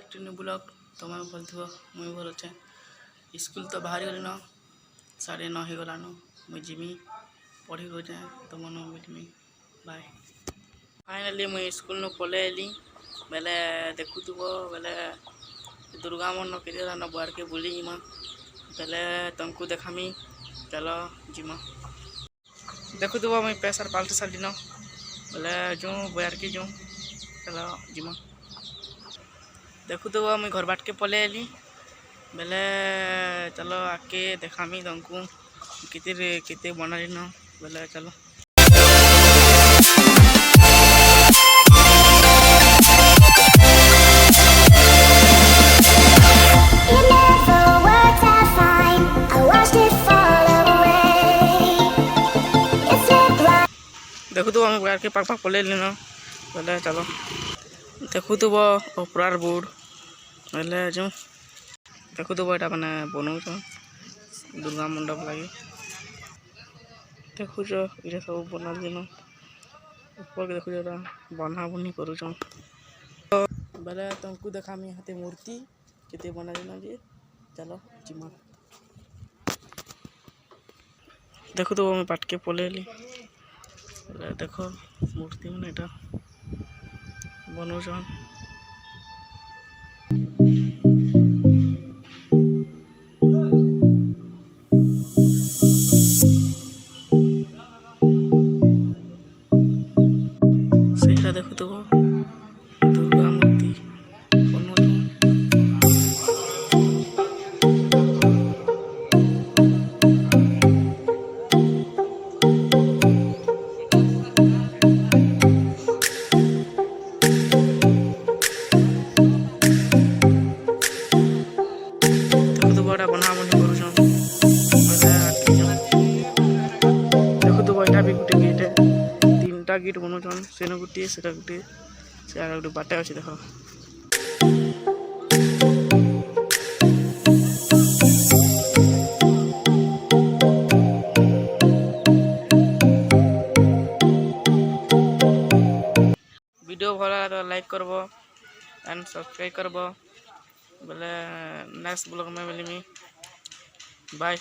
Back to new blog तुम भल थो मुई भल अच्छे स्कूल तो बाहरी गली न 9:30 हो गलान मुई जिमी पढ़ी रोचे तुम मिलमी बाय। फाइनाली मुई स्कूल न पले आली बेले देखुव बेले दुर्गा मन के बार के बुली जिमा बेले तुमको देखामी चलो जिमा देखुव मुई पैसार पाल्ट सारी न बेले जो बार के जो चलो जिमा देखुव मुई घर बाट के पले आली बेले चलो आके देखामी तुमको किते बनाली न बेले चलो देखुव हम बार के पाक पाक पले आली न बेले चलो देखुव उपरार बोर्ड बेले जो देखुव यहाँ मैंने बनाऊच दुर्गा मंडप लगे देखुच ये सब बना दिन ऊपर के देखुच बना बुनी करुच बेले तुमको देखामी हाथे मूर्ति केते बना दिन जे चलो जिमा देखुव मैं पाटके पले आली देख मूर्ति मैंने यहाँ बनाऊच से देखुव दुर्गा मूर्ति बनाऊच बड़ा बना बनी करुछ देखुव यहाँ भी गोटे गेट 3टा गेट बनाऊन सेन गोटे से गोटे से गोटे बाटे अच्छे देख वीडियो भल लगा तो लाइक करब एंड सब्सक्राइब करब बोले नेक्स्ट ब्लॉग में मिलमी बाय।